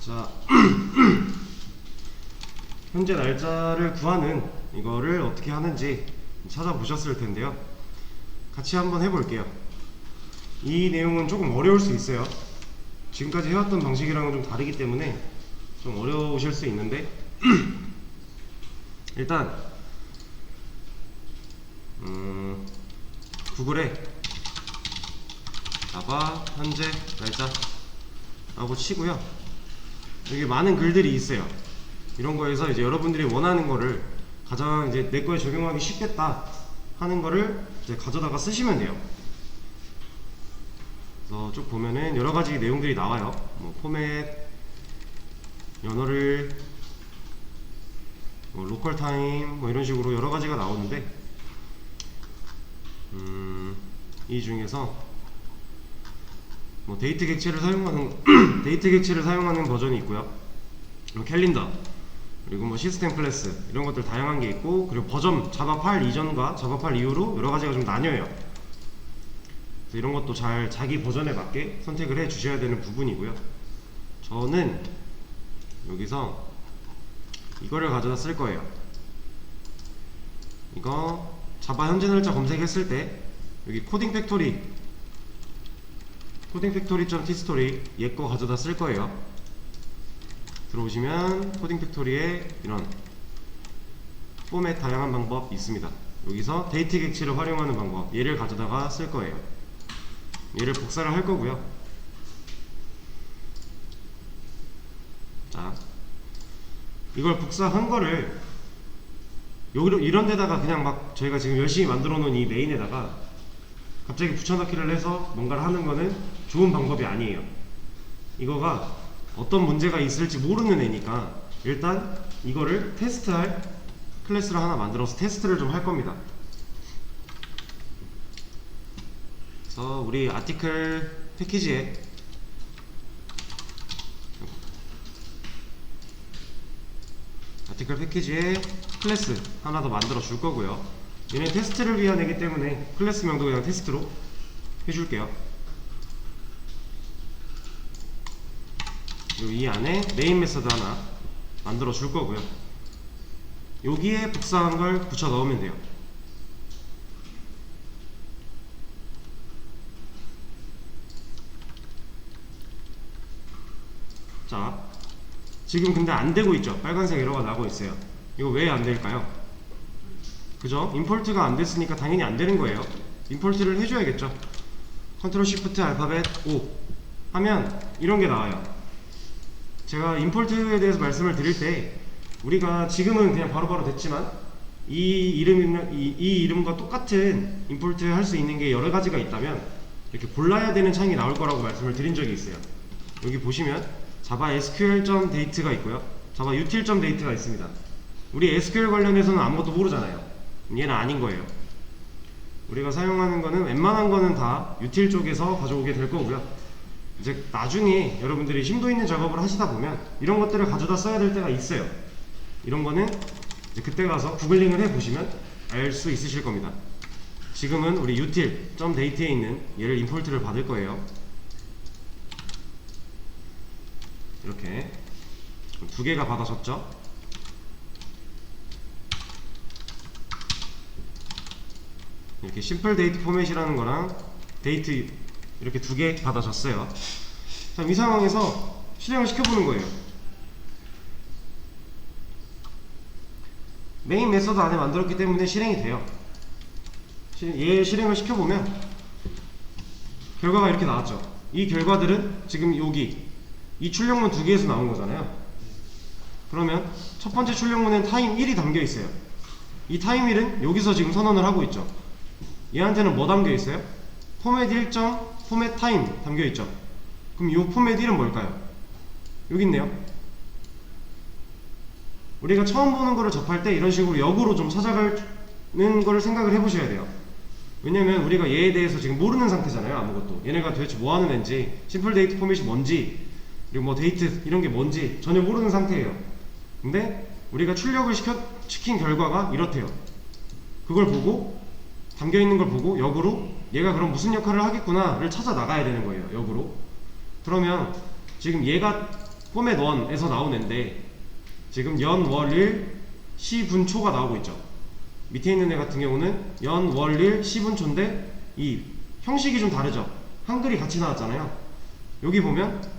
자, 현재 날짜를 구하는 이거를 어떻게 하는지 찾아보셨을 텐데요. 같이 한번 해볼게요. 이 내용은 조금 어려울 수 있어요. 지금까지 해왔던 방식이랑은 좀 다르기 때문에 좀 어려우실 수 있는데 일단 구글에 자바 현재 날짜 라고 치고요. 여기 많은 글들이 있어요. 이런 거에서 이제 여러분들이 원하는 거를 가장 이제 내 거에 적용하기 쉽겠다 하는 거를 이제 가져다가 쓰시면 돼요. 그래서 쭉 보면은 여러 가지 내용들이 나와요. 뭐 포맷, 연어를, 뭐 로컬 타임, 뭐 이런 식으로 여러 가지가 나오는데, 이 중에서 뭐 데이트 객체를 사용하는 데이트 객체를 사용하는 버전이 있고요. 뭐 캘린더, 그리고 뭐 시스템 클래스 이런 것들 다양한 게 있고, 그리고 버전 자바 8 이전과 자바 8 이후로 여러 가지가 좀 나뉘어요. 그래서 이런 것도 잘 자기 버전에 맞게 선택을 해 주셔야 되는 부분이고요. 저는 여기서 이거를 가져다 쓸 거예요. 이거 자바 현재 날짜 검색했을 때 여기 코딩 팩토리.tstory 얘 거 가져다 쓸 거예요. 들어오시면 코딩 팩토리에 이런 포맷 다양한 방법 있습니다. 여기서 데이트 객체를 활용하는 방법, 얘를 가져다가 쓸 거예요. 얘를 복사를 할 거고요. 자, 이걸 복사한 거를 여기로 이런 데다가 그냥 막 저희가 지금 열심히 만들어 놓은 이 메인에다가 갑자기 붙여넣기를 해서 뭔가를 하는 거는 좋은 방법이 아니에요. 이거가 어떤 문제가 있을지 모르는 애니까 일단 이거를 테스트할 클래스를 하나 만들어서 테스트를 좀 할 겁니다. 그래서 우리 아티클 패키지에 클래스 하나 더 만들어 줄 거고요. 얘는 테스트를 위한 애기 때문에 클래스명도 그냥 테스트로 해줄게요. 그리고 이 안에 메인 메서드 하나 만들어 줄 거고요. 여기에 복사한 걸 붙여 넣으면 돼요. 자, 지금 근데 안 되고 있죠. 빨간색 에러가 나고 있어요. 이거 왜 안 될까요? 그죠? 임포트가 안 됐으니까 당연히 안 되는 거예요. 임포트를 해줘야겠죠. 컨트롤 시프트 알파벳 O 하면 이런 게 나와요. 제가 임포트에 대해서 말씀을 드릴 때 우리가 지금은 그냥 바로바로 됐지만 이 이름과 똑같은 임포트 할 수 있는 게 여러 가지가 있다면 이렇게 골라야 되는 창이 나올 거라고 말씀을 드린 적이 있어요. 여기 보시면 자바 sql.date가 있고요. 자바 util.date가 있습니다. 우리 SQL 관련해서는 아무것도 모르잖아요. 얘는 아닌 거예요. 우리가 사용하는 거는 웬만한 거는 다 util 쪽에서 가져오게 될 거고요. 이제 나중에 여러분들이 심도 있는 작업을 하시다 보면 이런 것들을 가져다 써야 될 때가 있어요. 이런 거는 이제 그때 가서 구글링을 해보시면 알 수 있으실 겁니다. 지금은 우리 util.date에 있는 얘를 임포트를 받을 거예요. 이렇게 두 개가 받아졌죠. 이렇게 심플 데이트 포맷이라는 거랑 데이트 이렇게 두 개 받아졌어요. 자, 이 상황에서 실행을 시켜보는 거예요. 메인 메서드 안에 만들었기 때문에 실행이 돼요. 얘 실행을 시켜보면 결과가 이렇게 나왔죠. 이 결과들은 지금 여기 이 출력문 두 개에서 나온 거잖아요. 그러면 첫 번째 출력문엔 타임 1이 담겨 있어요. 이 타임 1은 여기서 지금 선언을 하고 있죠. 얘한테는 뭐 담겨 있어요? 포맷 1. 포맷 타임 담겨 있죠. 그럼 이 포맷 1은 뭘까요? 여기 있네요. 우리가 처음 보는 거를 접할 때 이런 식으로 역으로 좀 찾아가는 거를 생각을 해보셔야 돼요. 왜냐면 우리가 얘에 대해서 지금 모르는 상태잖아요. 아무것도. 얘네가 도대체 뭐 하는 애인지, 심플 데이트 포맷이 뭔지, 그리고 뭐 데이트 이런 게 뭔지 전혀 모르는 상태예요. 근데 우리가 출력을 시킨 결과가 이렇대요. 그걸 보고 담겨있는 걸 보고 역으로 얘가 그럼 무슨 역할을 하겠구나를 찾아 나가야 되는 거예요. 역으로. 그러면 지금 얘가 포맷 1에서 나온 애인데 지금 연, 월, 일, 시, 분, 초가 나오고 있죠. 밑에 있는 애 같은 경우는 연, 월, 일, 시, 분, 초인데 이 형식이 좀 다르죠. 한글이 같이 나왔잖아요. 여기 보면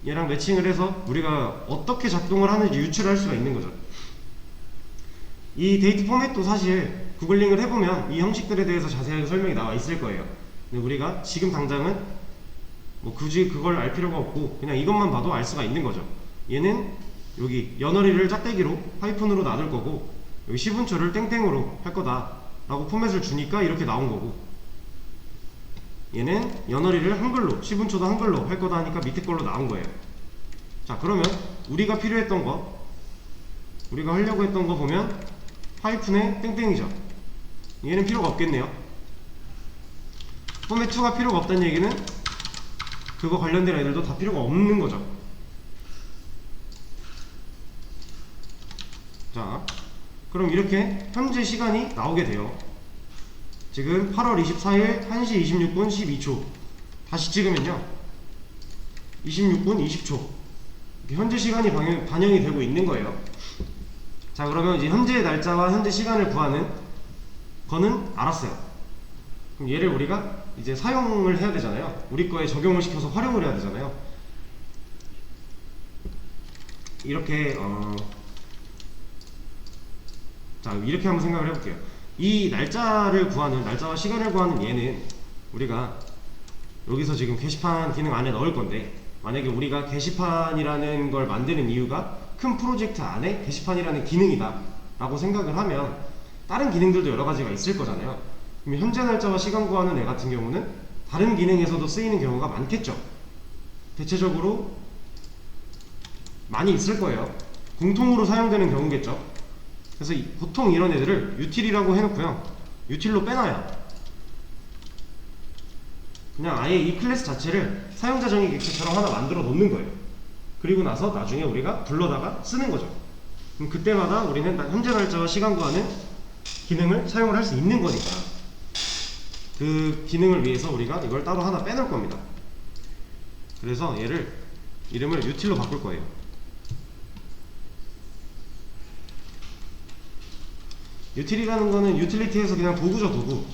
얘랑 매칭을 해서 우리가 어떻게 작동을 하는지 유출할 수가 있는 거죠. 이 데이트 포맷도 사실 구글링을 해보면 이 형식들에 대해서 자세하게 설명이 나와 있을 거예요. 근데 우리가 지금 당장은 뭐 굳이 그걸 알 필요가 없고 그냥 이것만 봐도 알 수가 있는 거죠. 얘는 여기 연어리를 짝대기로 하이픈으로 나눌 거고 여기 시분초를 땡땡으로 할 거다 라고 포맷을 주니까 이렇게 나온 거고, 얘는 연어리를 한글로 시분초도 한글로 할 거다 하니까 밑에 걸로 나온 거예요. 자, 그러면 우리가 필요했던 거, 우리가 하려고 했던 거 보면 하이픈의 땡땡이죠. 얘는 필요가 없겠네요. 포맷 2가 필요가 없다는 얘기는 그거 관련된 애들도 다 필요가 없는 거죠. 자, 그럼 이렇게 현재 시간이 나오게 돼요. 지금 8월 24일 1시 26분 12초 다시 찍으면요 26분 20초 현재 시간이 반영이 되고 있는 거예요. 자, 그러면 이제 현재 날짜와 현재 시간을 구하는 거는 알았어요. 그럼 얘를 우리가 이제 사용을 해야 되잖아요. 우리 거에 적용을 시켜서 활용을 해야 되잖아요. 이렇게 자, 이렇게 한번 생각을 해볼게요. 이 날짜를 구하는, 날짜와 시간을 구하는 얘는 우리가 여기서 지금 게시판 기능 안에 넣을 건데, 만약에 우리가 게시판이라는 걸 만드는 이유가 큰 프로젝트 안에 게시판이라는 기능이다 라고 생각을 하면 다른 기능들도 여러 가지가 있을 거잖아요. 그럼 현재 날짜와 시간 구하는 애 같은 경우는 다른 기능에서도 쓰이는 경우가 많겠죠. 대체적으로 많이 있을 거예요. 공통으로 사용되는 경우겠죠. 그래서 보통 이런 애들을 유틸이라고 해놓고요, 유틸로 빼놔요. 그냥 아예 이 클래스 자체를 사용자 정의 객체처럼 하나 만들어 놓는 거예요. 그리고 나서 나중에 우리가 불러다가 쓰는 거죠. 그럼 그때마다 우리는 현재 날짜와 시간 구하는 기능을 사용을 할 수 있는 거니까 그 기능을 위해서 우리가 이걸 따로 하나 빼놓을 겁니다. 그래서 얘를 이름을 유틸로 바꿀 거예요. 유틸이라는 거는 유틸리티에서 그냥 도구죠, 도구.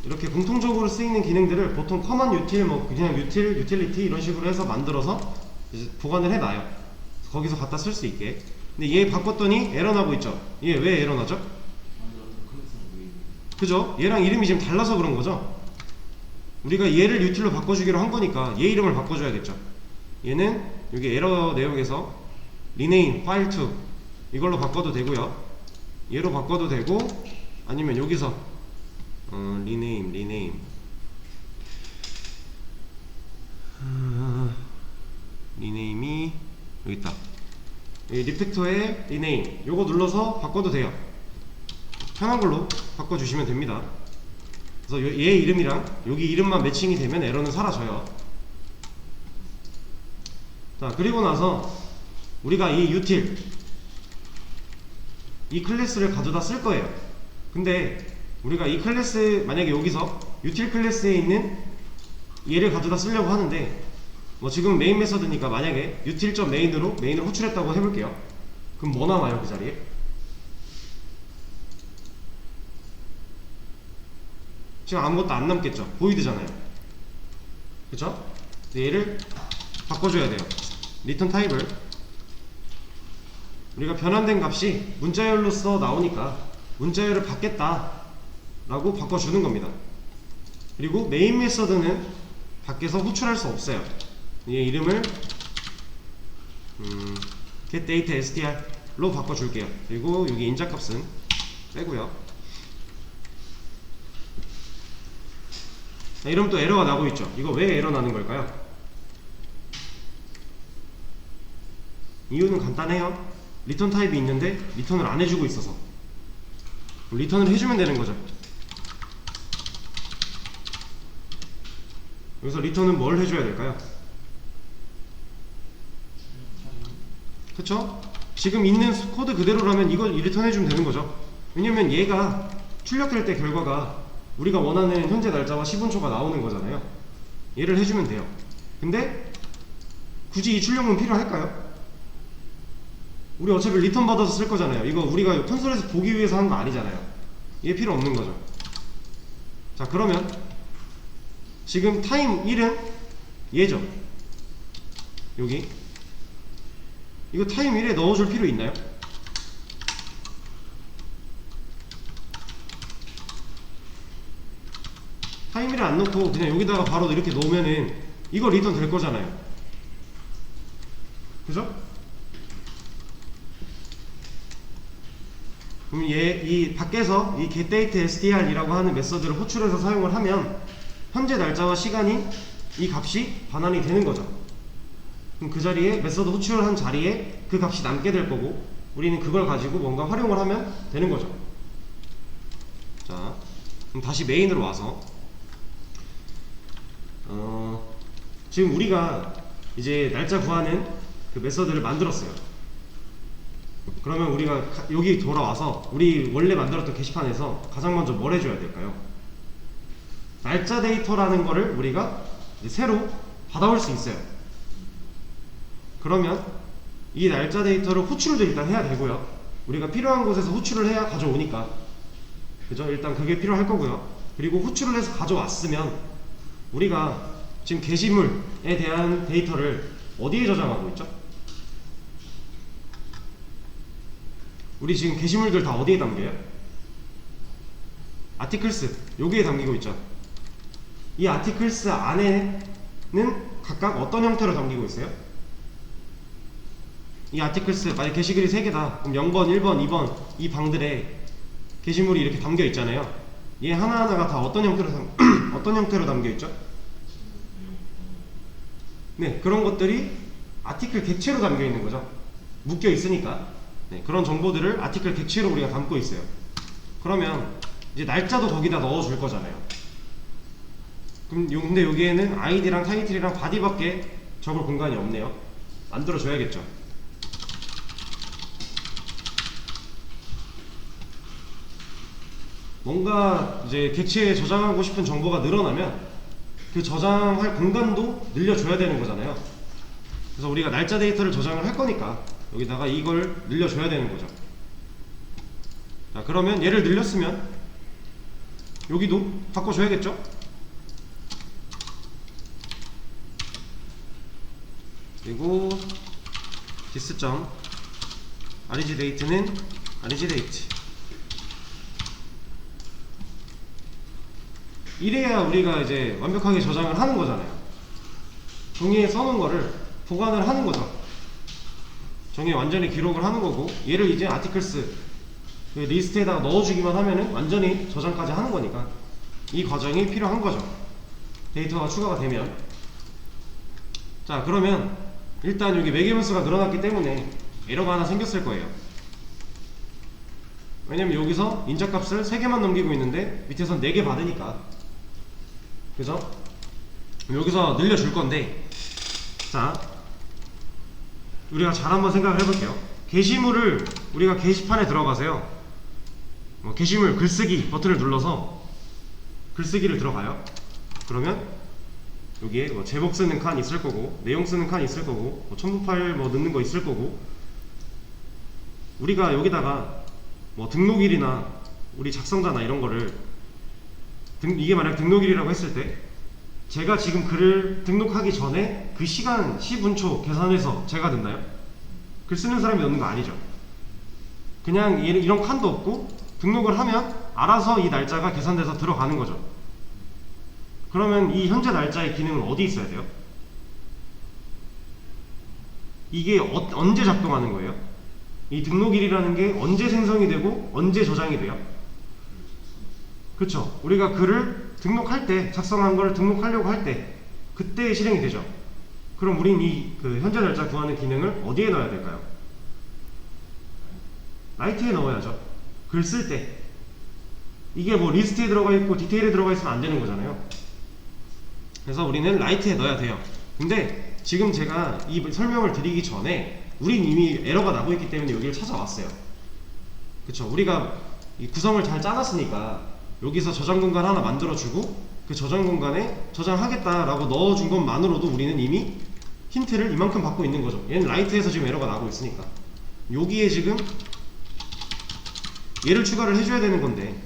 이렇게 공통적으로 쓰이는 기능들을 보통 커먼 유틸, 뭐 그냥 유틸, 유틸리티 이런 식으로 해서 만들어서 이제 보관을 해놔요. 거기서 갖다 쓸 수 있게. 근데 얘 바꿨더니 에러 나고 있죠. 얘 왜 에러 나죠? 그죠? 얘랑 이름이 지금 달라서 그런 거죠. 우리가 얘를 유틸로 바꿔주기로 한 거니까 얘 이름을 바꿔줘야겠죠. 얘는 여기 에러 내용에서 rename file to 이걸로 바꿔도 되고요, 얘로 바꿔도 되고, 아니면 여기서 rename rename이 여기 있다. 리팩터에 rename 요거 눌러서 바꿔도 돼요. 편한 걸로 바꿔주시면 됩니다. 그래서 얘 이름이랑 여기 이름만 매칭이 되면 에러는 사라져요. 자, 그리고 나서 우리가 이 유틸, 이 클래스를 가져다 쓸 거예요. 근데 우리가 이 클래스, 만약에 여기서 유틸 클래스에 있는 얘를 가져다 쓰려고 하는데, 뭐 지금 메인 메서드니까 만약에 util.main으로 메인을 호출했다고 해볼게요. 그럼 뭐 남아요, 그 자리에? 지금 아무것도 안 남겠죠. 보이드잖아요. 그쵸? 얘를 바꿔줘야 돼요. 리턴 타입을 우리가 변환된 값이 문자열로서 나오니까 문자열을 받겠다 라고 바꿔주는 겁니다. 그리고 메인 메서드는 밖에서 호출할 수 없어요. 얘 이름을 getDataSTR로 바꿔줄게요. 그리고 여기 인자값은 빼고요. 자, 이러면 또 에러가 나고 있죠. 이거 왜 에러 나는 걸까요? 이유는 간단해요. 리턴 타입이 있는데 리턴을 안 해주고 있어서. 리턴을 해주면 되는 거죠. 여기서 리턴은 뭘 해줘야 될까요? 그쵸? 지금 있는 코드 그대로라면 이거 리턴 해주면 되는 거죠. 왜냐면 얘가 출력될 때 결과가 우리가 원하는 현재 날짜와 시분초가 나오는 거잖아요. 얘를 해주면 돼요. 근데 굳이 이 출력문 필요할까요? 우리 어차피 리턴 받아서 쓸 거잖아요. 이거 우리가 콘솔에서 보기 위해서 하는 거 아니잖아요. 얘 필요 없는 거죠. 자, 그러면 지금 타임 1은 얘죠. 여기 이거 타임 1에 넣어줄 필요 있나요? 타임 1에 안 넣고 그냥 여기다가 바로 이렇게 놓으면은 이거 리턴 될 거잖아요. 그죠? 그럼 이 밖에서 이 getDate str이라고 하는 메서드를 호출해서 사용을 하면 현재 날짜와 시간이 이 값이 반환이 되는 거죠. 그럼 그 자리에 메서드 호출을 한 자리에 그 값이 남게 될 거고 우리는 그걸 가지고 뭔가 활용을 하면 되는 거죠. 자, 그럼 다시 메인으로 와서 지금 우리가 이제 날짜 구하는 그 메서드를 만들었어요. 그러면 우리가 여기 돌아와서 우리 원래 만들었던 게시판에서 가장 먼저 뭘 해줘야 될까요? 날짜 데이터라는 거를 우리가 이제 새로 받아올 수 있어요. 그러면 이 날짜 데이터를 호출도 일단 해야 되고요. 우리가 필요한 곳에서 호출을 해야 가져오니까, 그죠? 일단 그게 필요할 거고요. 그리고 호출을 해서 가져왔으면 우리가 지금 게시물에 대한 데이터를 어디에 저장하고 있죠? 우리 지금 게시물들 다 어디에 담겨요? 아티클스 여기에 담기고 있죠. 이 아티클스 안에는 각각 어떤 형태로 담기고 있어요? 이 아티클스 만약 게시글이 3개다 그럼 0번, 1번, 2번 이 방들에 게시물이 이렇게 담겨 있잖아요. 얘 하나하나가 다 어떤 형태로 어떤 형태로 담겨 있죠? 네, 그런 것들이 아티클 객체로 담겨 있는 거죠. 묶여 있으니까. 네, 그런 정보들을 아티클 객체로 우리가 담고 있어요. 그러면 이제 날짜도 거기다 넣어줄 거잖아요. 그럼 근데 여기에는 아이디랑 타이틀이랑 바디밖에 적을 공간이 없네요. 만들어줘야겠죠. 뭔가 이제 객체에 저장하고 싶은 정보가 늘어나면 그 저장할 공간도 늘려줘야 되는 거잖아요. 그래서 우리가 날짜 데이터를 저장을 할 거니까 여기다가 이걸 늘려줘야 되는 거죠. 자, 그러면 얘를 늘렸으면 여기도 바꿔줘야겠죠? 그리고 this.argdate는 argdate. 이래야 우리가 이제 완벽하게 저장을 하는 거잖아요. 종이에 써놓은 거를 보관을 하는 거죠. 종이에 완전히 기록을 하는 거고 얘를 이제 아티클스 그 리스트에다가 넣어주기만 하면은 완전히 저장까지 하는 거니까 이 과정이 필요한 거죠. 데이터가 추가가 되면. 자, 그러면 일단 여기 매개변수가 늘어났기 때문에 에러가 하나 생겼을 거예요. 왜냐면 여기서 인자값을 3개만 넘기고 있는데 밑에선 4개 받으니까, 그죠? 여기서 늘려줄 건데, 자, 우리가 잘 한번 생각을 해볼게요. 게시물을 우리가 게시판에 들어가세요. 게시물 글쓰기 버튼을 눌러서 글쓰기를 들어가요. 그러면 여기에 제목 쓰는 칸 있을 거고, 내용 쓰는 칸 있을 거고, 첨부 파일 넣는 거 있을 거고, 우리가 여기다가 등록일이나 우리 작성자나 이런 거를 이게 만약 등록일이라고 했을 때 제가 지금 글을 등록하기 전에 그 시간, 시분초 계산해서 제가 넣나요? 글 쓰는 사람이 넣는 거 아니죠. 그냥 이런 칸도 없고 등록을 하면 알아서 이 날짜가 계산돼서 들어가는 거죠. 그러면 이 현재 날짜의 기능은 어디 있어야 돼요? 이게 언제 작동하는 거예요? 이 등록일이라는 게 언제 생성이 되고 언제 저장이 돼요? 그쵸? 우리가 글을 등록할 때, 작성한 걸 등록하려고 할 때 그때 실행이 되죠. 그럼 우린 이 현재 날짜 구하는 기능을 어디에 넣어야 될까요? 라이트에 넣어야죠. 글 쓸 때. 이게 리스트에 들어가 있고 디테일에 들어가 있으면 안 되는 거잖아요. 그래서 우리는 라이트에 넣어야 돼요. 근데 지금 제가 이 설명을 드리기 전에 우린 이미 에러가 나고 있기 때문에 여기를 찾아왔어요. 그쵸? 우리가 이 구성을 잘 짜놨으니까 여기서 저장 공간 하나 만들어주고 그 저장 공간에 저장하겠다라고 넣어준 것만으로도 우리는 이미 힌트를 이만큼 받고 있는 거죠. 얘는 라이트에서 지금 에러가 나고 있으니까 여기에 지금 얘를 추가를 해줘야 되는 건데,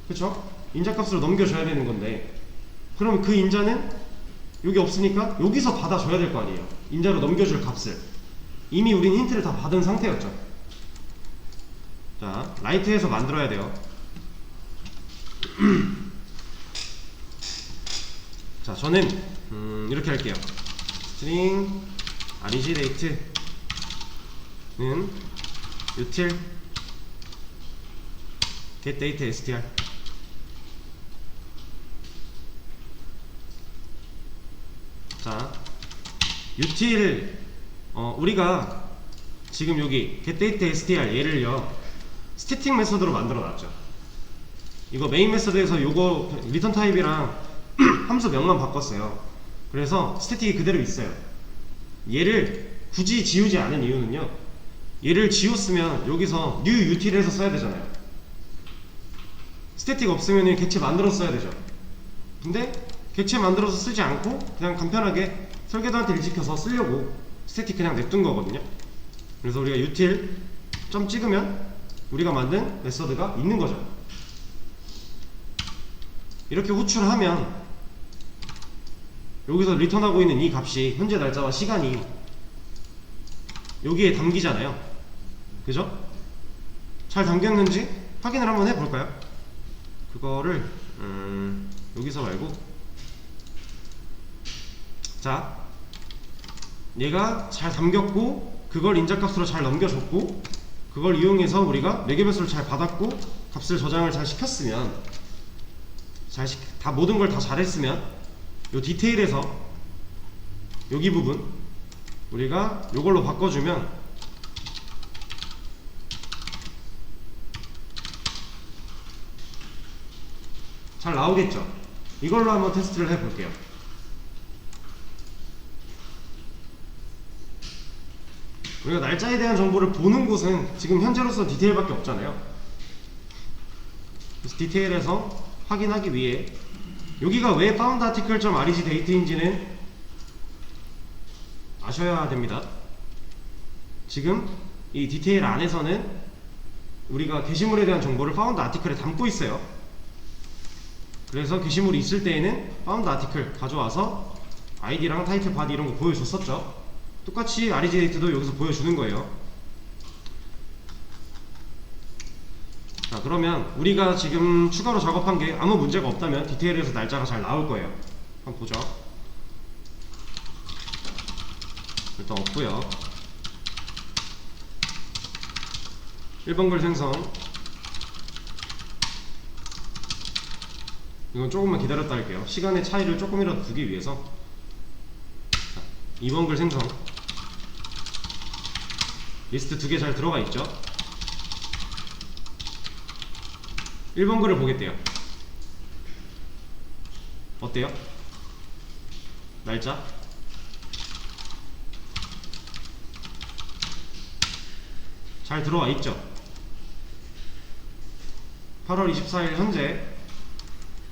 그쵸? 인자값으로 넘겨줘야 되는 건데, 그러면 그 인자는 여기 없으니까 여기서 받아줘야 될 거 아니에요. 인자로 넘겨줄 값을 이미 우린 힌트를 다 받은 상태였죠. 자, 라이트에서 만들어야 돼요. 자, 저는 이렇게 할게요. string origDate는 util getDate str. 자, util 우리가 지금 여기 getDate str 얘를요 스태틱 메서드로 만들어 놨죠. 이거 메인 메서드에서 요거 리턴 타입이랑 함수 명만 바꿨어요. 그래서 스태틱이 그대로 있어요. 얘를 굳이 지우지 않은 이유는요, 얘를 지웠으면 여기서 new util에서 써야 되잖아요. 스태틱 없으면 객체 만들어서 써야 되죠. 근데 객체 만들어서 쓰지 않고 그냥 간편하게 설계도한테 일 시켜서 쓰려고 스태틱 그냥 냅둔 거거든요. 그래서 우리가 util 점 찍으면 우리가 만든 메서드가 있는 거죠. 이렇게 호출하면 여기서 리턴하고 있는 이 값이 현재 날짜와 시간이 여기에 담기잖아요. 그죠? 잘 담겼는지 확인을 한번 해볼까요? 그거를 여기서 말고, 자, 얘가 잘 담겼고 그걸 인자값으로 잘 넘겨줬고 그걸 이용해서 우리가 매개변수를 잘 받았고 값을 저장을 잘 시켰으면, 다 모든 걸 다 잘했으면 요 디테일에서 여기 부분 우리가 요걸로 바꿔주면 잘 나오겠죠. 이걸로 한번 테스트를 해볼게요. 우리가 날짜에 대한 정보를 보는 곳은 지금 현재로서 디테일밖에 없잖아요. 그래서 디테일에서 확인하기 위해 여기가 왜 foundarticle.orgdate인지는 아셔야 됩니다. 지금 이 디테일 안에서는 우리가 게시물에 대한 정보를 foundarticle에 담고 있어요. 그래서 게시물이 있을 때에는 foundarticle 가져와서 id랑 타이틀 바디 이런 거 보여줬었죠. 똑같이 orgdate도 여기서 보여주는 거예요. 자, 그러면 우리가 지금 추가로 작업한 게 아무 문제가 없다면 디테일에서 날짜가 잘 나올 거예요. 한번 보죠. 일단 없고요. 1번 글 생성. 이건 조금만 기다렸다 할게요. 시간의 차이를 조금이라도 두기 위해서. 자, 2번 글 생성. 리스트 2개 잘 들어가 있죠. 1번 글을 보겠대요. 어때요? 날짜? 잘 들어와 있죠? 8월 24일 현재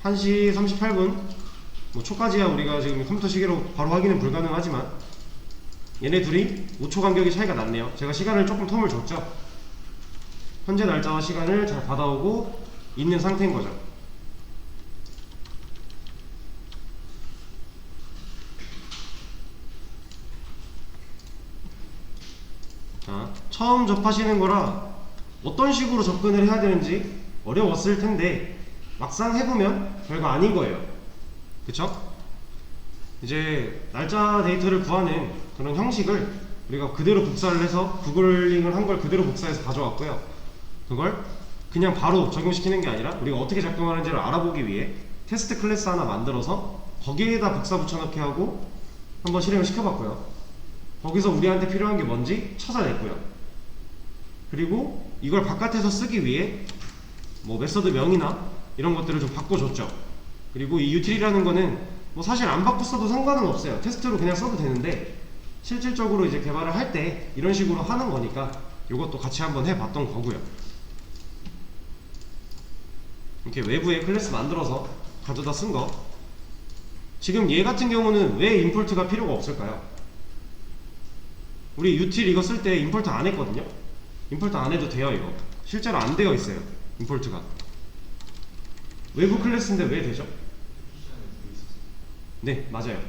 1시 38분 뭐 초까지야 우리가 지금 컴퓨터 시계로 바로 확인은 불가능하지만 얘네 둘이 5초 간격의 차이가 났네요. 제가 시간을 조금 텀을 줬죠. 현재 날짜와 시간을 잘 받아오고 있는 상태인 거죠. 자, 처음 접하시는 거라 어떤 식으로 접근을 해야 되는지 어려웠을 텐데 막상 해보면 별거 아닌 거예요. 그쵸? 이제 날짜 데이터를 구하는 그런 형식을 우리가 그대로 복사를 해서 구글링을 한 걸 그대로 복사해서 가져왔고요. 그걸 그냥 바로 적용시키는 게 아니라 우리가 어떻게 작동하는지를 알아보기 위해 테스트 클래스 하나 만들어서 거기에다 복사 붙여넣기 하고 한번 실행을 시켜봤고요. 거기서 우리한테 필요한 게 뭔지 찾아냈고요. 그리고 이걸 바깥에서 쓰기 위해 뭐 메서드 명이나 이런 것들을 좀 바꿔줬죠. 그리고 이 util이라는 거는 뭐 사실 안 바꿨어도 상관은 없어요. 테스트로 그냥 써도 되는데 실질적으로 이제 개발을 할 때 이런 식으로 하는 거니까 이것도 같이 한번 해봤던 거고요. 이렇게 외부에 클래스 만들어서 가져다 쓴 거. 지금 얘 같은 경우는 왜 임포트가 필요가 없을까요? 우리 util 이거 쓸 때 임포트 안 했거든요. 임포트 안 해도 돼요. 이거 실제로 안 되어 있어요. 임포트가 외부 클래스인데 왜 되죠? 네, 맞아요.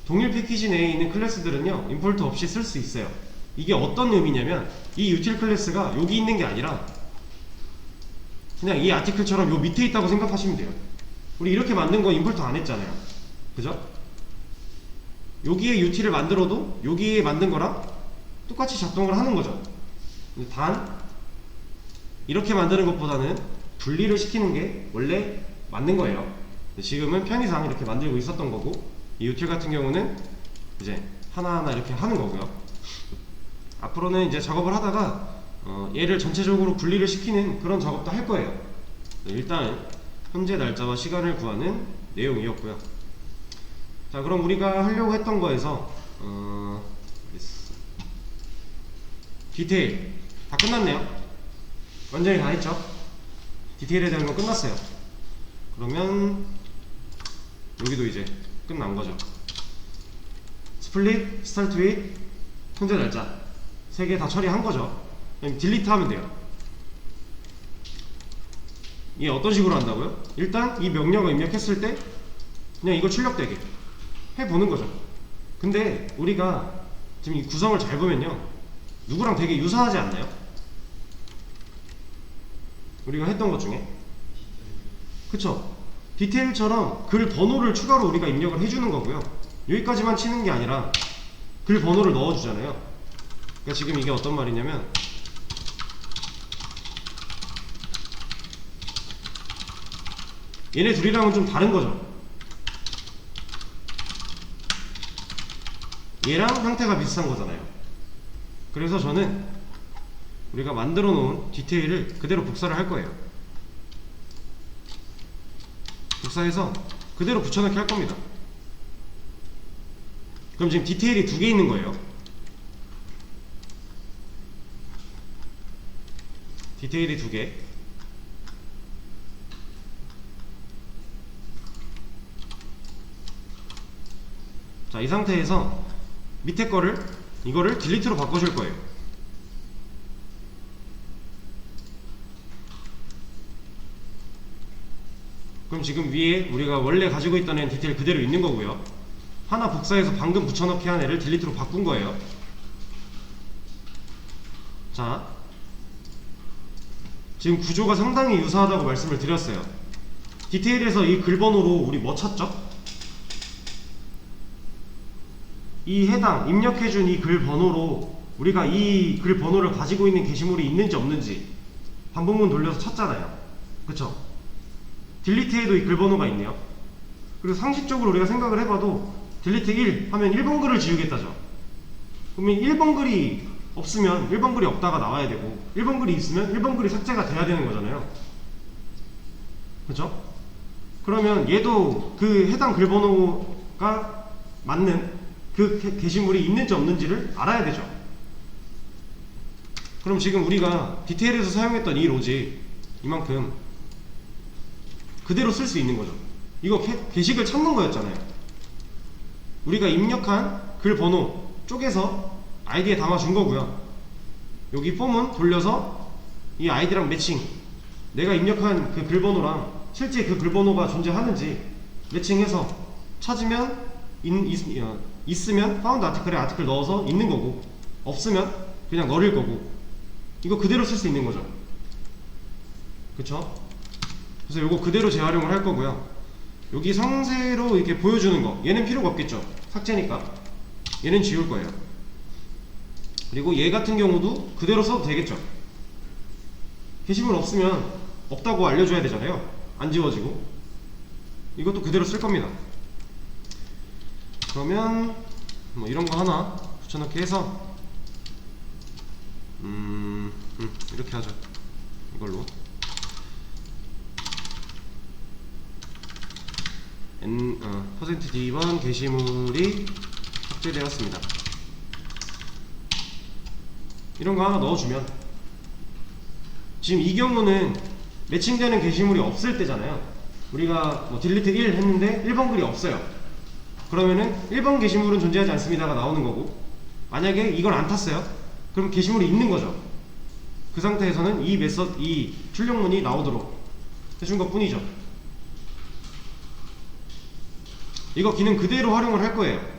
동일 패키지 내에 있는 클래스들은요 임포트 없이 쓸 수 있어요. 이게 어떤 의미냐면 이 util 클래스가 여기 있는 게 아니라 그냥 이 아티클처럼 요 밑에 있다고 생각하시면 돼요. 우리 이렇게 만든 거 임포트 안 했잖아요. 그죠? 여기에 util을 만들어도 여기에 만든 거랑 똑같이 작동을 하는 거죠. 단 이렇게 만드는 것보다는 분리를 시키는 게 원래 맞는 거예요. 지금은 편의상 이렇게 만들고 있었던 거고, 이 util 같은 경우는 이제 하나하나 이렇게 하는 거고요. 앞으로는 이제 작업을 하다가 얘를 전체적으로 분리를 시키는 그런 작업도 할 거예요. 일단 현재 날짜와 시간을 구하는 내용이었고요. 자, 그럼 우리가 하려고 했던 거에서 디테일 다 끝났네요. 완전히 다 했죠. 디테일에 대한 건 끝났어요. 그러면 여기도 이제 끝난 거죠. 스플릿, 스타트 윗, 현재 날짜 3개 다 처리한 거죠. 그냥 딜리트 하면 돼요. 이게 어떤 식으로 한다고요? 일단 이 명령을 입력했을 때 그냥 이거 출력되게 해보는 거죠. 근데 우리가 지금 이 구성을 잘 보면요, 누구랑 되게 유사하지 않나요? 우리가 했던 것 중에. 그쵸? 디테일처럼 글 번호를 추가로 우리가 입력을 해주는 거고요. 여기까지만 치는 게 아니라 글 번호를 넣어주잖아요. 그러니까 지금 이게 어떤 말이냐면, 얘네 둘이랑은 좀 다른 거죠. 얘랑 형태가 비슷한 거잖아요. 그래서 저는 우리가 만들어 놓은 디테일을 그대로 복사를 할 거예요. 복사해서 그대로 붙여넣기 할 겁니다. 그럼 지금 디테일이 2개 있는 거예요. 디테일이 2개. 자, 이 상태에서 밑에 거를, 이거를 딜리트로 바꿔줄 거예요. 그럼 지금 위에 우리가 원래 가지고 있던 애 디테일 그대로 있는 거고요. 하나 복사해서 방금 붙여넣기 한 애를 딜리트로 바꾼 거예요. 자, 지금 구조가 상당히 유사하다고 말씀을 드렸어요. 디테일에서 이 글번호로 우리 뭐 찾죠? 이 해당 입력해준 이 글 번호로 우리가 이 글 번호를 가지고 있는 게시물이 있는지 없는지 반복문 돌려서 찾잖아요. 그쵸? 딜리트에도 이 글 번호가 있네요. 그리고 상식적으로 우리가 생각을 해봐도 딜리트 1 하면 1번 글을 지우겠다죠. 그러면 1번 글이 없으면 1번 글이 없다가 나와야 되고, 1번 글이 있으면 1번 글이 삭제가 돼야 되는 거잖아요. 그쵸? 그러면 얘도 그 해당 글 번호가 맞는 그 게시물이 있는지 없는지를 알아야 되죠. 그럼 지금 우리가 디테일에서 사용했던 이 로직, 이만큼 그대로 쓸 수 있는 거죠. 이거 게시글 찾는 거였잖아요. 우리가 입력한 글 번호 쪼개서 아이디에 담아준 거고요. 여기 폼은 돌려서 이 아이디랑 매칭, 내가 입력한 그 글 번호랑 실제 그 글 번호가 존재하는지 매칭해서 찾으면 있으면 파운드 아티클에 아티클 넣어서 있는 거고, 없으면 그냥 넣을 거고, 이거 그대로 쓸 수 있는 거죠. 그쵸? 그래서 이거 그대로 재활용을 할 거고요. 여기 상세로 이렇게 보여주는 거, 얘는 필요가 없겠죠. 삭제니까 얘는 지울 거예요. 그리고 얘 같은 경우도 그대로 써도 되겠죠. 게시물 없으면 없다고 알려줘야 되잖아요. 안 지워지고. 이것도 그대로 쓸 겁니다. 그러면 뭐 이런 거 하나 붙여넣기 해서 이렇게 하죠. 이걸로 %d1 게시물이 삭제되었습니다. 이런 거 하나 넣어주면, 지금 이 경우는 매칭되는 게시물이 없을 때잖아요. 우리가 뭐 딜리트 1 했는데 1번 글이 없어요. 그러면은 1번 게시물은 존재하지 않습니다가 나오는 거고, 만약에 이걸 안 탔어요. 그럼 게시물이 있는 거죠. 그 상태에서는 이 출력문이 나오도록 해준 것 뿐이죠. 이거 기능 그대로 활용을 할 거예요.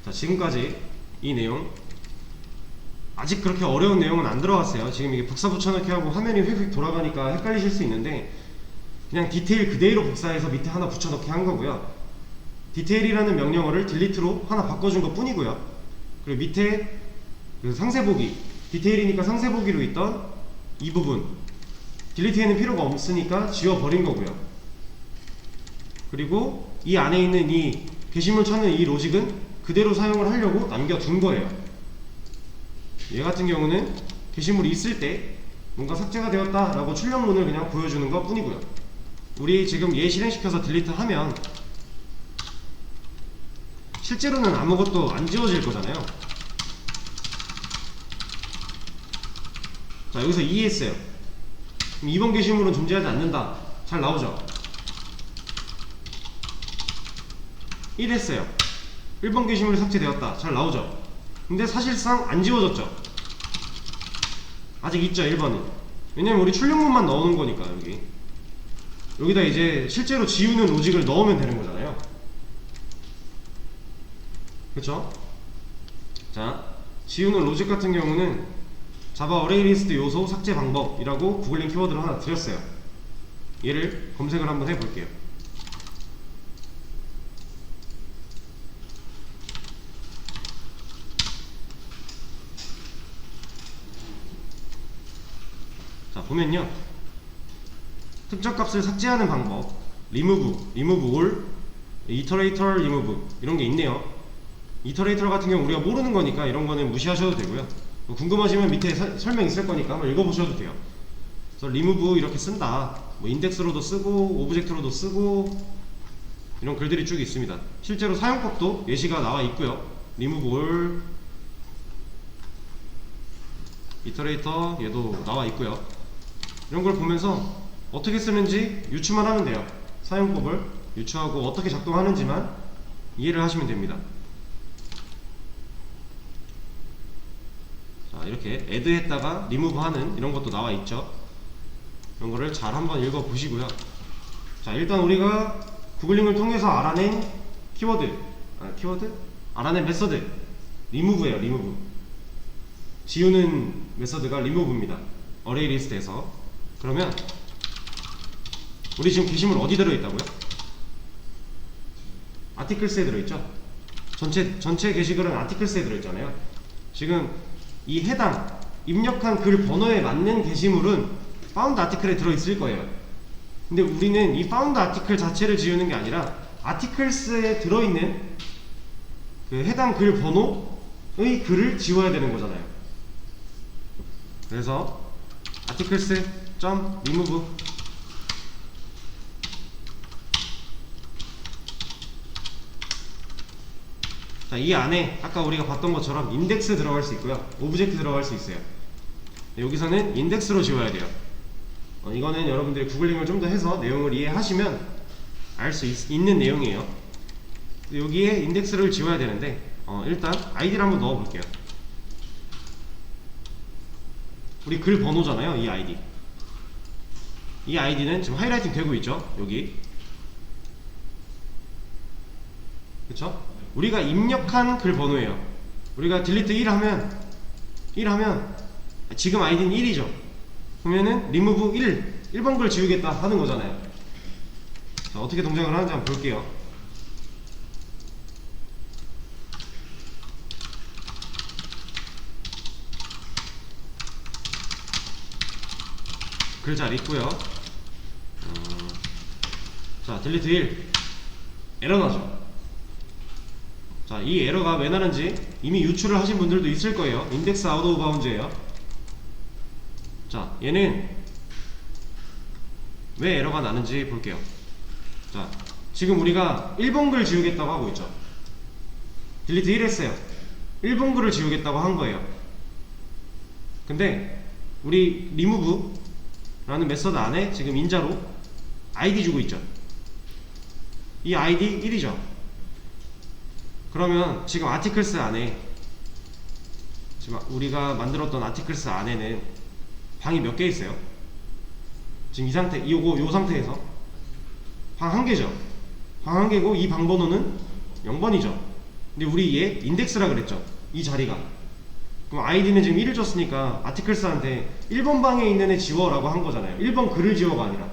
자, 지금까지 이 내용, 아직 그렇게 어려운 내용은 안 들어갔어요. 지금 이게 복사 붙여넣기 하고 화면이 휙휙 돌아가니까 헷갈리실 수 있는데, 그냥 디테일 그대로 복사해서 밑에 하나 붙여넣기 한 거고요. 디테일이라는 명령어를 딜리트로 하나 바꿔준 것 뿐이고요. 그리고 밑에 그 상세보기, 디테일이니까 상세보기로 있던 이 부분 딜리트에는 필요가 없으니까 지워버린 거고요. 그리고 이 안에 있는 이 게시물 찾는 이 로직은 그대로 사용을 하려고 남겨둔 거예요. 얘 같은 경우는 게시물이 있을 때 뭔가 삭제가 되었다 라고 출력문을 그냥 보여주는 것 뿐이고요. 우리 지금 얘 실행시켜서 딜리트 하면 실제로는 아무것도 안 지워질 거잖아요. 자, 여기서 이해했어요. 그럼 2번 게시물은 존재하지 않는다. 잘 나오죠? 1 했어요. 1번 게시물이 삭제되었다. 잘 나오죠? 근데 사실상 안 지워졌죠? 아직 있죠, 1번은. 왜냐면 우리 출력문만 넣어놓은 거니까, 여기다 이제 실제로 지우는 로직을 넣으면 되는 거잖아요. 그쵸? 자, 지우는 로직 같은 경우는 자바 어레이 리스트 요소 삭제 방법이라고 구글링 키워드를 하나 드렸어요. 얘를 검색을 한번 해볼게요. 자, 보면요, 특정 값을 삭제하는 방법, remove all, iterator remove 이런 게 있네요. 이터레이터 같은 경우 우리가 모르는 거니까 이런 거는 무시하셔도 되고요. 뭐 궁금하시면 밑에 설명 있을 거니까 한번 읽어보셔도 돼요. 그래서 remove 이렇게 쓴다, 뭐 인덱스로도 쓰고 오브젝트로도 쓰고 이런 글들이 쭉 있습니다. 실제로 사용법도 예시가 나와 있고요. remove all, 이터레이터 얘도 나와 있고요. 이런 걸 보면서 어떻게 쓰는지 유추만 하면 돼요. 사용법을 유추하고 어떻게 작동하는지만 이해를 하시면 됩니다. 자, 이렇게 add 했다가 remove 하는 이런 것도 나와 있죠. 이런 거를 잘 한번 읽어 보시고요. 자, 일단 우리가 구글링을 통해서 알아낸 알아낸 메서드 remove예요. remove, 지우는 메서드가 remove입니다. 어레이 리스트에서. 그러면 우리 지금 게시물 어디 들어있다고요? 아티클스에 들어있죠? 전체 게시글은 아티클스에 들어있잖아요. 지금 이 해당 입력한 글 번호에 맞는 게시물은 파운드 아티클에 들어있을 거예요. 근데 우리는 이 파운드 아티클 자체를 지우는 게 아니라 아티클스에 들어있는 그 해당 글 번호의 글을 지워야 되는 거잖아요. 그래서 articles.remove, 자, 이 안에 아까 우리가 봤던 것처럼 인덱스 들어갈 수 있고요, 오브젝트 들어갈 수 있어요. 여기서는 인덱스로 지워야 돼요. 이거는 여러분들이 구글링을 좀 더 해서 내용을 이해하시면 알 수 있는 내용이에요. 여기에 인덱스를 지워야 되는데 일단 아이디를 한번 넣어 볼게요. 우리 글 번호잖아요, 이 아이디. 이 아이디는 지금 하이라이팅 되고 있죠, 여기. 그쵸? 우리가 입력한 글 번호예요. 우리가 딜리트 1 하면 지금 아이디는 1이죠. 그러면은 remove 1번 글 지우겠다 하는 거잖아요. 자, 어떻게 동작을 하는지 한번 볼게요. 글 잘 있고요. 자, 딜리트 1 에러 나죠. 자, 이 에러가 왜 나는지 이미 유출을 하신 분들도 있을 거예요. 인덱스 아웃 오브 바운즈예요. 자, 얘는 왜 에러가 나는지 볼게요. 자, 지금 우리가 1번 글 지우겠다고 하고 있죠. 딜리트 1 했어요. 1번 글을 지우겠다고 한 거예요. 근데 우리 remove라는 메서드 안에 지금 인자로 id 주고 있죠. 이 id 1이죠. 그러면 지금 articles 안에 지금 우리가 만들었던 articles 안에는 방이 몇 개 있어요? 지금 이 상태, 요 상태에서 방 1개죠. 방 1개고 이 방 번호는 0번이죠. 근데 우리 얘 인덱스라 그랬죠. 이 자리가. 그럼 아이디는 지금 1을 줬으니까 아티클스한테 1번 방에 있는 애 지워라고 한 거잖아요. 1번 글을 지워가 아니라.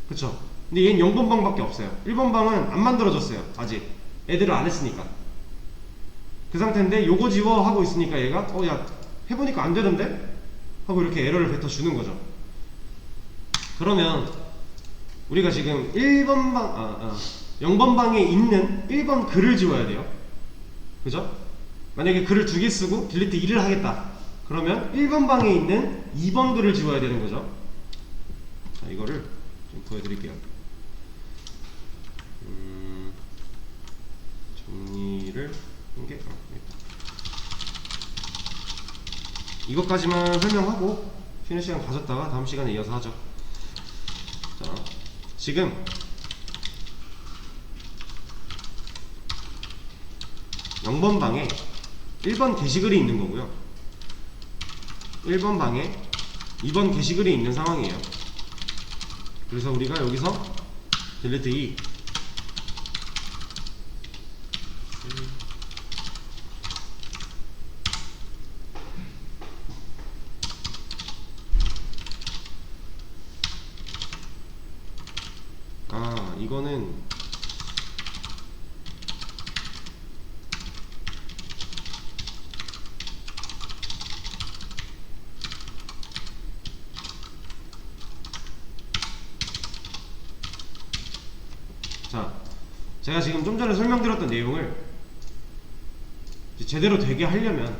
그쵸? 근데 얘는 0번 방밖에 없어요. 1번 방은 안 만들어졌어요. 아직. 애들을 안 했으니까. 그 상태인데 요거 지워 하고 있으니까 얘가 야 해보니까 안 되는데? 하고 이렇게 에러를 뱉어주는 거죠. 그러면 우리가 지금 1번 방, 0번 방에 있는 1번 글을 지워야 돼요. 그죠? 만약에 글을 2개 쓰고 딜리트 1을 하겠다. 그러면 1번 방에 있는 2번 글을 지워야 되는 거죠. 자, 이거를 좀 보여드릴게요. 정리를 한게 이것까지만 설명하고 쉬는 시간 가졌다가 다음 시간에 이어서 하죠. 자, 지금 0번 방에 1번 게시글이 있는 거고요. 1번 방에 2번 게시글이 있는 상황이에요. 그래서 우리가 여기서 딜리트 2 이거는 자, 제가 지금 좀 전에 설명드렸던 내용을 제대로 되게 하려면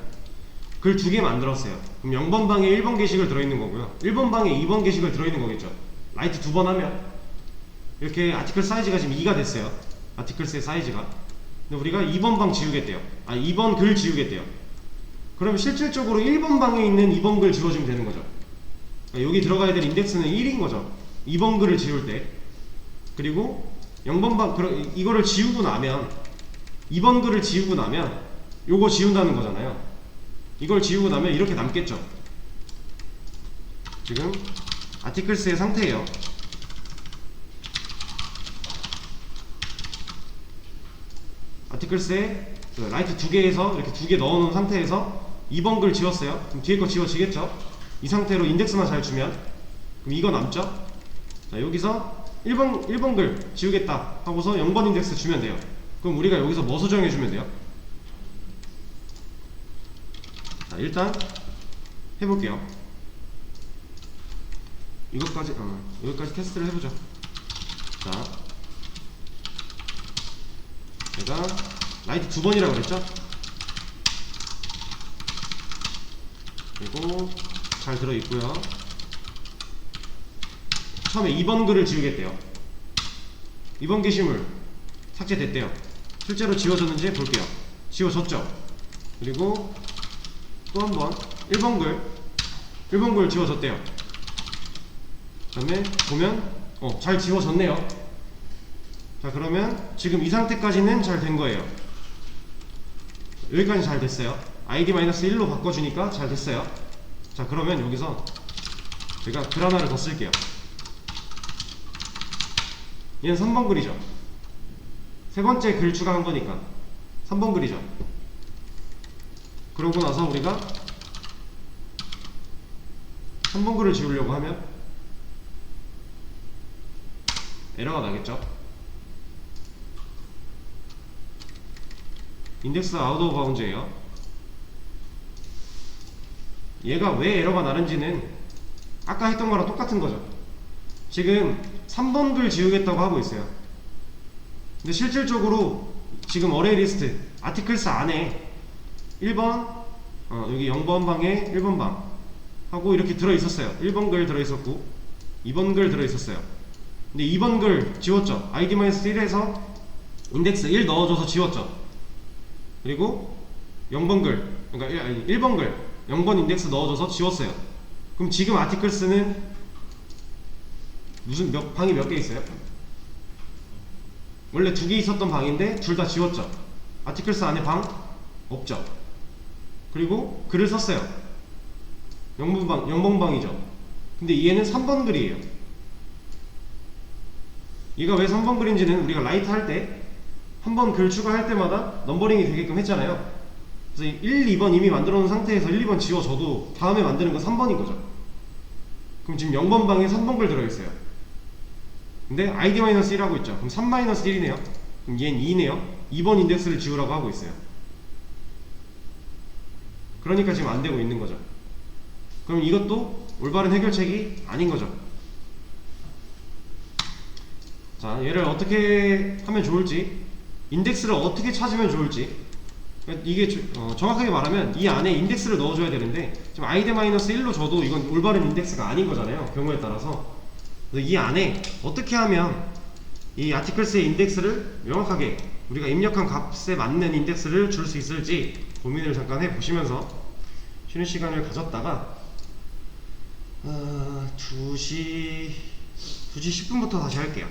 글 2개 만들었어요. 그럼 0번 방에 1번 게시글 들어있는 거고요. 1번 방에 2번 게시글 들어있는 거겠죠. 라이트 2번 하면 이렇게 아티클 사이즈가 지금 2가 됐어요. 아티클스의 사이즈가. 근데 우리가 2번 방 지우겠대요. 2번 글 지우겠대요. 그러면 실질적으로 1번 방에 있는 2번 글 지워주면 되는 거죠. 그러니까 여기 들어가야 될 인덱스는 1인 거죠. 2번 글을 지울 때. 그리고 0번 방, 이거를 지우고 나면 2번 글을 지우고 나면 요거 지운다는 거잖아요. 이걸 지우고 나면 이렇게 남겠죠. 지금 아티클스의 상태예요. 아티클스에 라이트 2개에서 이렇게 2개 넣어놓은 상태에서 2번 글 지웠어요. 그럼 뒤에 거 지워지겠죠. 이 상태로 인덱스만 잘 주면 그럼 이거 남죠. 자, 여기서 1번 글 지우겠다 하고서 0번 인덱스 주면 돼요. 그럼 우리가 여기서 뭐 수정해 주면 돼요? 자, 일단 해볼게요. 여기까지 테스트를 해보죠. 자, 제가 라이트 2번이라고 그랬죠? 그리고 잘 들어있고요. 처음에 2번 글을 지우겠대요. 2번 게시물 삭제됐대요. 실제로 지워졌는지 볼게요. 지워졌죠? 그리고 또 한번 1번 글 지워졌대요. 그 다음에 보면 잘 지워졌네요. 자, 그러면 지금 이 상태까지는 잘 된 거예요. 여기까지 잘 됐어요. id-1로 바꿔주니까 잘 됐어요. 자, 그러면 여기서 제가 글 하나를 더 쓸게요. 얘는 3번 글이죠. 세 번째 글 추가한 거니까 3번 글이죠. 그러고 나서 우리가 3번 글을 지우려고 하면 에러가 나겠죠. 인덱스 아웃 오브 바운즈예요. 얘가 왜 에러가 나는지는 아까 했던 거랑 똑같은 거죠. 지금 3번 글 지우겠다고 하고 있어요. 근데 실질적으로 지금 어레이 리스트 아티클스 안에 1번 여기 0번 방에 1번 방 하고 이렇게 들어있었어요. 1번 글 들어있었고 2번 글 들어있었어요. 근데 2번 글 지웠죠. id-1에서 인덱스 1 넣어줘서 지웠죠. 그리고 0번 글, 그러니까 1번 글 0번 인덱스 넣어줘서 지웠어요. 그럼 지금 아티클스는 무슨 방이 몇 개 있어요? 원래 2개 있었던 방인데 둘 다 지웠죠. 아티클스 안에 방 없죠. 그리고 글을 썼어요. 0번 방이죠. 근데 얘는 3번 글이에요. 얘가 왜 3번 글인지는 우리가 라이트 할 때 한 번 글 추가할 때마다 넘버링이 되게끔 했잖아요. 그래서 1, 2번 이미 만들어 놓은 상태에서 1, 2번 지워줘도 다음에 만드는 건 3번인 거죠. 그럼 지금 0번 방에 3번 글 들어있어요. 근데 id-1하고 있죠. 그럼 3-1이네요. 그럼 얘는 2네요. 2번 인덱스를 지우라고 하고 있어요. 그러니까 지금 안 되고 있는 거죠. 그럼 이것도 올바른 해결책이 아닌 거죠. 자, 얘를 어떻게 하면 좋을지, 인덱스를 어떻게 찾으면 좋을지, 이게 정확하게 말하면 이 안에 인덱스를 넣어줘야 되는데 지금 id-1로 줘도 이건 올바른 인덱스가 아닌 거잖아요. 경우에 따라서. 그래서 이 안에 어떻게 하면 이 아티클스의 인덱스를 명확하게 우리가 입력한 값에 맞는 인덱스를 줄 수 있을지 고민을 잠깐 해보시면서 쉬는 시간을 가졌다가 2시 10분부터 다시 할게요.